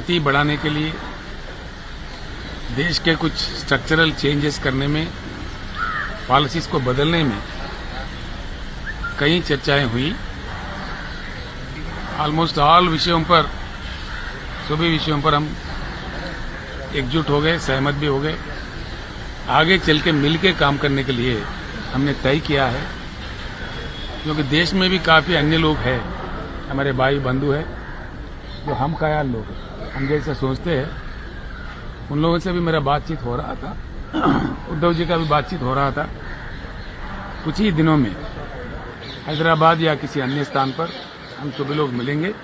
गति बढ़ाने के लिए देश के कुछ स्ट्रक्चरल चेंजेस करने में, पॉलिसीज को बदलने में कई चर्चाएं हुई। ऑलमोस्ट ऑल विषयों पर, सभी विषयों पर हम एकजुट हो गए, सहमत भी हो गए। आगे चल के मिल के काम करने के लिए हमने तय किया है, क्योंकि देश में भी काफ़ी अन्य लोग हैं, हमारे भाई बंधु हैं, जो हम ख्याल लोग हैं, हम जैसा सोचते हैं। उन लोगों से भी मेरा बातचीत हो रहा था, उद्धव जी का भी बातचीत हो रहा था। कुछ ही दिनों में हैदराबाद या किसी अन्य स्थान पर हम सभी लोग मिलेंगे,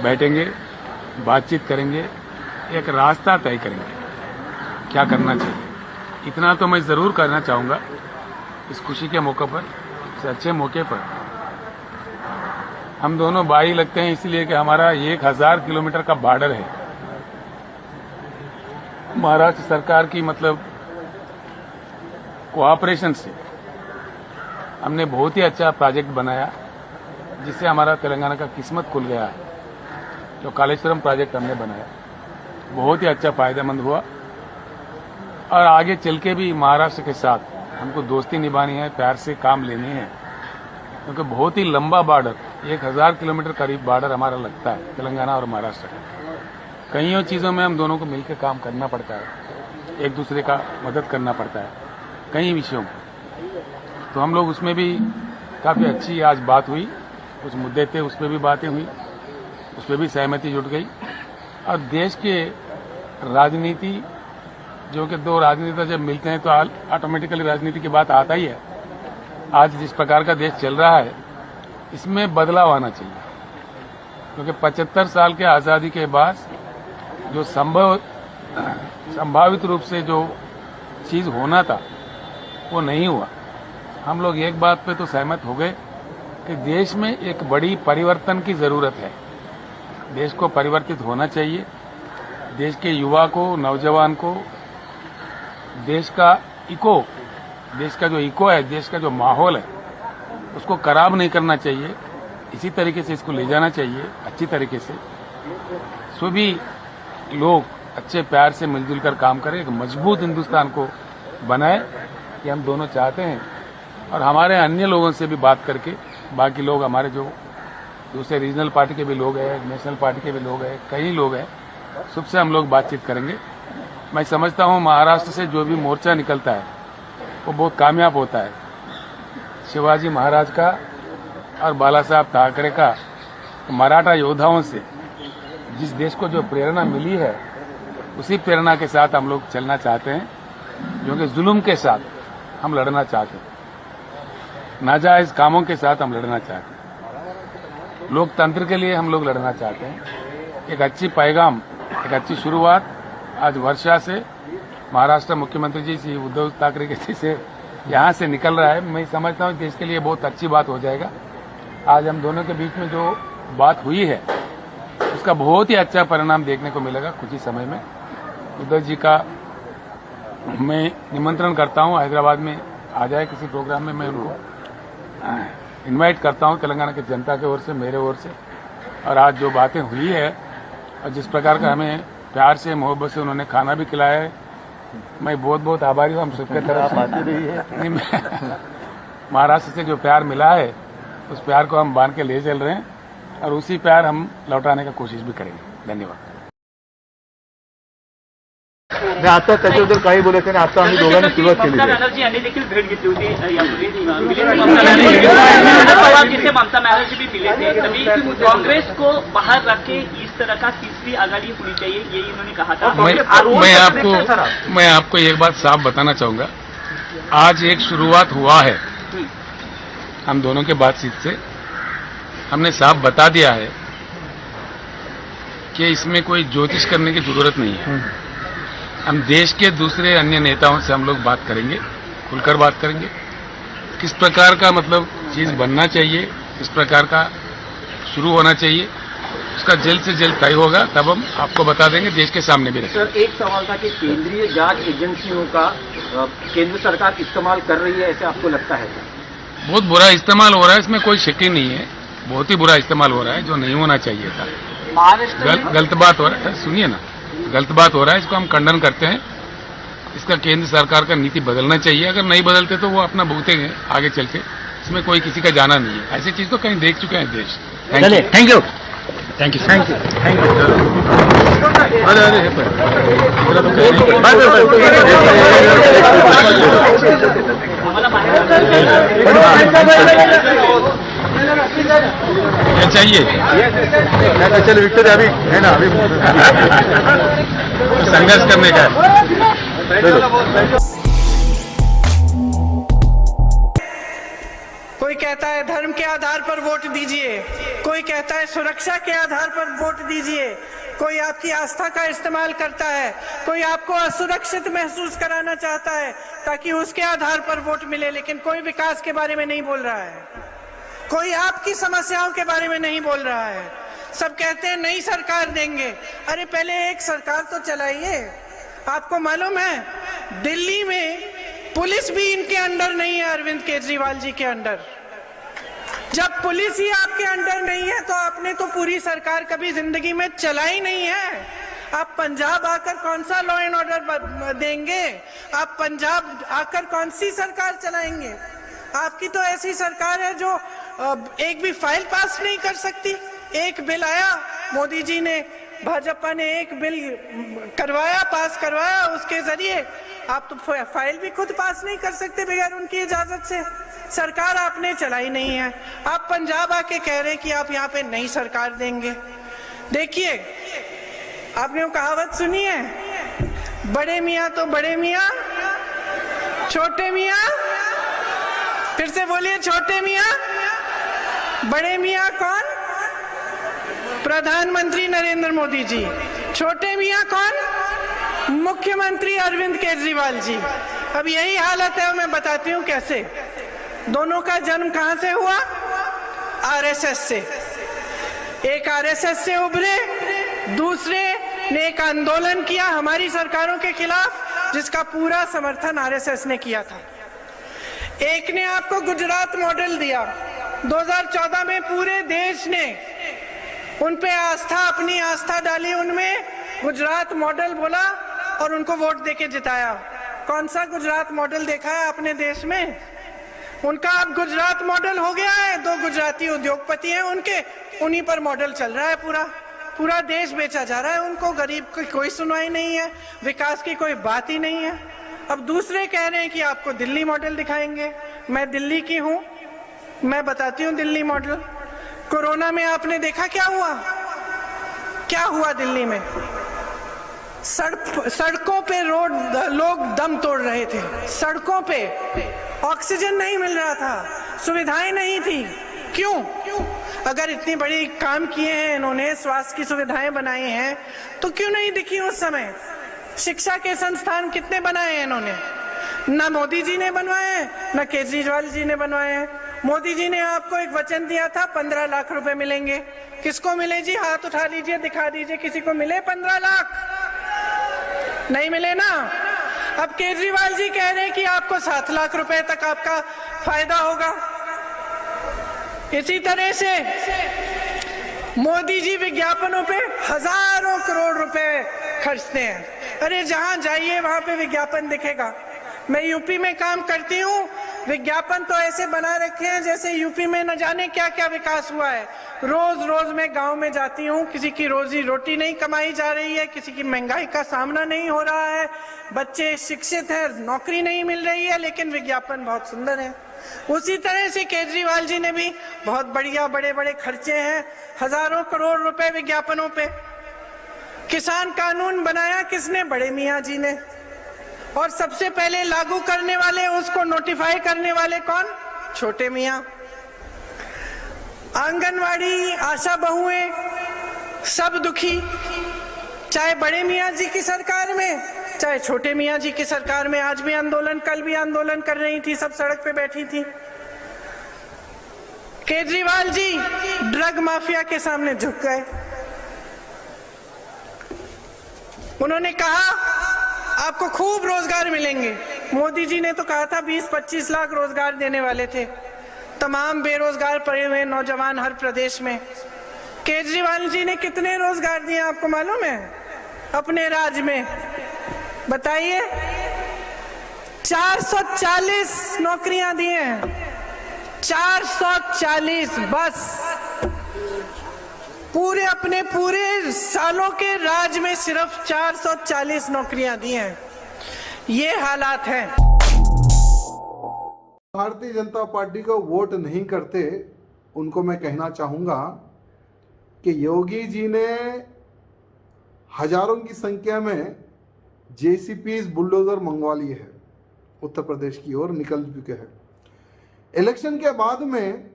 बैठेंगे, बातचीत करेंगे, एक रास्ता तय करेंगे क्या करना चाहिए। इतना तो मैं जरूर करना चाहूंगा इस खुशी के मौके पर, इस अच्छे मौके पर। हम दोनों भाई लगते हैं इसलिए कि हमारा 1000 किलोमीटर का बॉर्डर है। महाराष्ट्र सरकार की मतलब कोऑपरेशन से हमने बहुत ही अच्छा प्रोजेक्ट बनाया, जिससे हमारा तेलंगाना का किस्मत खुल गया है। जो कालेश्वरम प्रोजेक्ट हमने बनाया बहुत ही अच्छा फायदेमंद हुआ, और आगे चल के भी महाराष्ट्र के साथ हमको दोस्ती निभानी है, प्यार से काम लेने हैं, क्योंकि बहुत ही लंबा बॉर्डर, 1000 किलोमीटर करीब बॉर्डर हमारा लगता है तेलंगाना और महाराष्ट्र का। कईयों चीज़ों में हम दोनों को मिलकर काम करना पड़ता है, एक दूसरे का मदद करना पड़ता है कई विषयों में। तो हम लोग उसमें भी काफ़ी अच्छी आज बात हुई, कुछ मुद्दे थे उस पर भी बातें हुई, उस पर भी सहमति जुट गई। और देश के राजनीति, जो कि दो राजनीति जब मिलते हैं तो ऑटोमेटिकली राजनीति की बात आता ही है। आज जिस प्रकार का देश चल रहा है, इसमें बदलाव आना चाहिए, क्योंकि 75 साल के आज़ादी के बाद जो संभावित रूप से जो चीज़ होना था वो नहीं हुआ। हम लोग एक बात पे तो सहमत हो गए कि देश में एक बड़ी परिवर्तन की ज़रूरत है। देश को परिवर्तित होना चाहिए। देश के युवा को, नौजवान को, देश का जो इको है, देश का जो माहौल है, उसको खराब नहीं करना चाहिए। इसी तरीके से इसको ले जाना चाहिए अच्छी तरीके से। सभी लोग अच्छे प्यार से मिलजुल कर काम करें, एक मजबूत हिंदुस्तान को बनाए, ये हम दोनों चाहते हैं। और हमारे अन्य लोगों से भी बात करके, बाकी लोग हमारे जो दूसरे रीजनल पार्टी के भी लोग हैं, नेशनल पार्टी के भी लोग हैं, कई लोग हैं, सबसे हम लोग बातचीत करेंगे। मैं समझता हूं महाराष्ट्र से जो भी मोर्चा निकलता है वो बहुत कामयाब होता है। शिवाजी महाराज का और बाला साहब ठाकरे का, मराठा योद्धाओं से जिस देश को जो प्रेरणा मिली है, उसी प्रेरणा के साथ हम लोग चलना चाहते हैं, जो कि जुल्म के साथ हम लड़ना चाहते हैं, नाजायज कामों के साथ हम लड़ना चाहते हैं, लोकतंत्र के लिए हम लोग लड़ना चाहते हैं। एक अच्छी पैगाम, एक अच्छी शुरुआत आज वर्षा से, महाराष्ट्र मुख्यमंत्री जी श्री उद्धव ठाकरे जी से यहाँ से निकल रहा है। मैं समझता हूँ देश के लिए बहुत अच्छी बात हो जाएगा। आज हम दोनों के बीच में जो बात हुई है, उसका बहुत ही अच्छा परिणाम देखने को मिलेगा कुछ ही समय में। उद्धव जी का मैं निमंत्रण करता हूँ, हैदराबाद में आ जाए किसी प्रोग्राम में, मैं उनको इनवाइट करता हूँ तेलंगाना की जनता की ओर से, मेरे ओर से। और आज जो बातें हुई है और जिस प्रकार का हमें प्यार से, मोहब्बत से उन्होंने खाना भी खिलाया है, मैं बहुत बहुत आभारी हूँ हम सबके तरफ से। महाराष्ट्र से जो प्यार मिला है, उस प्यार को हम बांध के ले चल रहे हैं, और उसी प्यार हम लौटाने का कोशिश भी करेंगे। धन्यवाद। आता त्याच्याबद्दल काही बोलायचं नाही। आता आम्ही दोघांनी सुरुवात केली आहे। बॅनर्जी यांनी देखील भेट घेतली होती यापूर्वी, पवार जिसे ममता बनर्जी भी मिले थे, तभी कांग्रेस को बाहर रख के इस तरह का तीसरी आघाड़ी होनी चाहिए, ये इन्होंने कहा था। मैं आपको एक बात साफ बताना चाहूंगा, आज एक शुरुआत हुआ है हम दोनों के बातचीत से। हमने साफ बता दिया है कि इसमें कोई ज्योतिष करने की जरूरत नहीं है। हम देश के दूसरे अन्य नेताओं से हम लोग बात करेंगे, खुलकर बात करेंगे, किस प्रकार का मतलब चीज बनना चाहिए, किस प्रकार का शुरू होना चाहिए, उसका जल्द से जल्द तय होगा, तब हम आपको बता देंगे, देश के सामने भी रखेंगे। सर, एक सवाल था कि केंद्रीय जांच एजेंसियों का केंद्र सरकार इस्तेमाल कर रही है, ऐसे आपको लगता है? बहुत बुरा इस्तेमाल हो रहा है, इसमें कोई शक ही नहीं है। बहुत ही बुरा इस्तेमाल हो रहा है, जो नहीं होना चाहिए था। महाराष्ट्र गलत बात हो रहा है, सुनिए ना, गलत बात हो रहा है, इसको हम खंडन करते हैं। इसका केंद्र सरकार का नीति बदलना चाहिए, अगर नहीं बदलते तो वो अपना भुगतेंगे आगे चल के, इसमें कोई किसी का जाना नहीं है। ऐसी चीज तो कहीं देख चुके हैं देश। चलिए, थैंक यू। Thank you. अरे ये चाहिए चलो विक्टर अभी है ना, अभी तो संघर्ष करने का है। कोई कहता है धर्म के आधार पर वोट दीजिए, कोई कहता है सुरक्षा के आधार पर वोट दीजिए, कोई आपकी आस्था का इस्तेमाल करता है, कोई आपको असुरक्षित महसूस कराना चाहता है ताकि उसके आधार पर वोट मिले, लेकिन कोई विकास के बारे में नहीं बोल रहा है, कोई आपकी समस्याओं के बारे में नहीं बोल रहा है। सब कहते हैं नई सरकार देंगे। अरे पहले एक सरकार तो चलाइए। आपको मालूम है दिल्ली में पुलिस भी इनके अंडर नहीं है, अरविंद केजरीवाल जी के अंडर। जब पुलिस ही आपके अंडर नहीं है तो आपने तो पूरी सरकार कभी जिंदगी में चलाई नहीं है। आप पंजाब आकर कौन सा लॉ एंड ऑर्डर देंगे? आप पंजाब आकर कौन सी सरकार चलाएंगे? आपकी तो ऐसी सरकार है जो एक भी फाइल पास नहीं कर सकती। एक बिल आया, मोदी जी ने, भाजपा ने एक बिल करवाया, पास करवाया, उसके जरिए आप तो फाइल भी खुद पास नहीं कर सकते बगैर उनकी इजाजत से। सरकार आपने चलाई नहीं है। आप पंजाब आके कह रहे हैं कि आप यहाँ पे नई सरकार देंगे। देखिए, आपने वो कहावत सुनी है, बड़े मियाँ तो बड़े मियाँ, छोटे मियाँ, फिर से बोलिए, छोटे मियाँ। बड़े मियाँ कौन? प्रधानमंत्री नरेंद्र मोदी जी। छोटे मियाँ कौन? मुख्यमंत्री अरविंद केजरीवाल जी। अब यही हालत है, मैं बताती हूँ कैसे। दोनों का जन्म कहां से हुआ? आरएसएस से। एक आरएसएस से उभरे, दूसरे ने एक आंदोलन किया हमारी सरकारों के खिलाफ, जिसका पूरा समर्थन आरएसएस ने किया था। एक ने आपको गुजरात मॉडल दिया। 2014 में पूरे देश ने उन पे आस्था, अपनी आस्था डाली उनमें, गुजरात मॉडल बोला और उनको वोट देके जिताया। कौन सा गुजरात मॉडल देखा है आपने देश में? उनका अब गुजरात मॉडल हो गया है। 2 गुजराती उद्योगपति हैं उनके, उन्हीं पर मॉडल चल रहा है। पूरा देश बेचा जा रहा है उनको। गरीब की कोई सुनवाई नहीं है, विकास की कोई बात ही नहीं है। अब दूसरे कह रहे हैं कि आपको दिल्ली मॉडल दिखाएंगे। मैं दिल्ली की हूं, मैं बताती हूं दिल्ली मॉडल। कोरोना में आपने देखा क्या हुआ? क्या हुआ दिल्ली में? सड़कों पे लोग दम तोड़ रहे थे। सड़कों पे ऑक्सीजन नहीं मिल रहा था, सुविधाएं नहीं थी। क्यों? अगर इतनी बड़ी काम किए हैं इन्होंने, स्वास्थ्य की सुविधाएं बनाई हैं, तो क्यों नहीं दिखी उस समय? शिक्षा के संस्थान कितने बनाए हैं इन्होंने? ना मोदी जी ने बनवाए, ना केजरीवाल जी ने बनवाए। मोदी जी ने आपको एक वचन दिया था 15 लाख रुपए मिलेंगे। किसको मिले जी? हाथ उठा लीजिए, दिखा दीजिए, किसी को मिले 15 लाख? नहीं मिले ना। अब केजरीवाल जी कह रहे हैं कि आपको 7 लाख रुपए तक आपका फायदा होगा। इसी तरह से मोदी जी विज्ञापनों पे हजारों करोड़ रुपए खर्चते हैं। अरे जहां जाइए वहां पे विज्ञापन दिखेगा। मैं यूपी में काम करती हूँ, विज्ञापन तो ऐसे बना रखे हैं जैसे यूपी में न जाने क्या क्या विकास हुआ है। रोज मैं गांव में जाती हूँ, किसी की रोजी रोटी नहीं कमाई जा रही है, किसी की महंगाई का सामना नहीं हो रहा है, बच्चे शिक्षित हैं, नौकरी नहीं मिल रही है, लेकिन विज्ञापन बहुत सुंदर है। उसी तरह से केजरीवाल जी ने भी बहुत बढ़िया बड़े बड़े खर्चे हैं, हजारों करोड़ रुपए विज्ञापनों पे। किसान कानून बनाया किसने? बड़े मियाँ जी ने। और सबसे पहले लागू करने वाले, उसको नोटिफाई करने वाले कौन? छोटे मियाँ। आंगनवाड़ी, आशा बहुएं, सब दुखी, चाहे बड़े मियाँ जी की सरकार में, चाहे छोटे मियाँ जी की सरकार में। आज भी आंदोलन, कल भी आंदोलन कर रही थी, सब सड़क पे बैठी थी। केजरीवाल जी ड्रग माफिया के सामने झुक गए। उन्होंने कहा आपको खूब रोजगार मिलेंगे। मोदी जी ने तो कहा था 20-25 लाख रोजगार देने वाले थे, तमाम बेरोजगार पड़े हुए नौजवान हर प्रदेश में। केजरीवाल जी ने कितने रोजगार दिए आपको मालूम है अपने राज्य में? बताइए। 440 नौकरियां दी हैं, 440 बस। अपने पूरे सालों के राज में सिर्फ 440 नौकरियां दी हैं। ये हालात हैं। भारतीय जनता पार्टी को वोट नहीं करते उनको मैं कहना चाहूंगा कि योगी जी ने हजारों की संख्या में जेसीपीज बुलडोजर मंगवा लिए हैं, उत्तर प्रदेश की ओर निकल चुके हैं। इलेक्शन के बाद में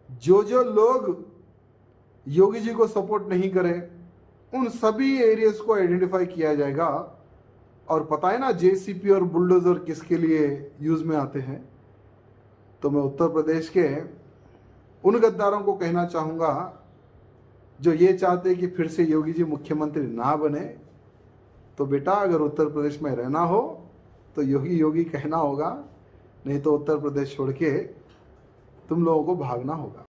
जो लोग योगी जी को सपोर्ट नहीं करें उन सभी एरियाज को आइडेंटिफाई किया जाएगा। और पता है ना जेसीपी और बुलडोजर किसके लिए यूज में आते हैं। तो मैं उत्तर प्रदेश के उन गद्दारों को कहना चाहूंगा जो ये चाहते हैं कि फिर से योगी जी मुख्यमंत्री ना बने, तो बेटा अगर उत्तर प्रदेश में रहना हो तो योगी योगी कहना होगा, नहीं तो उत्तर प्रदेश छोड़ के तुम लोगों को भागना होगा।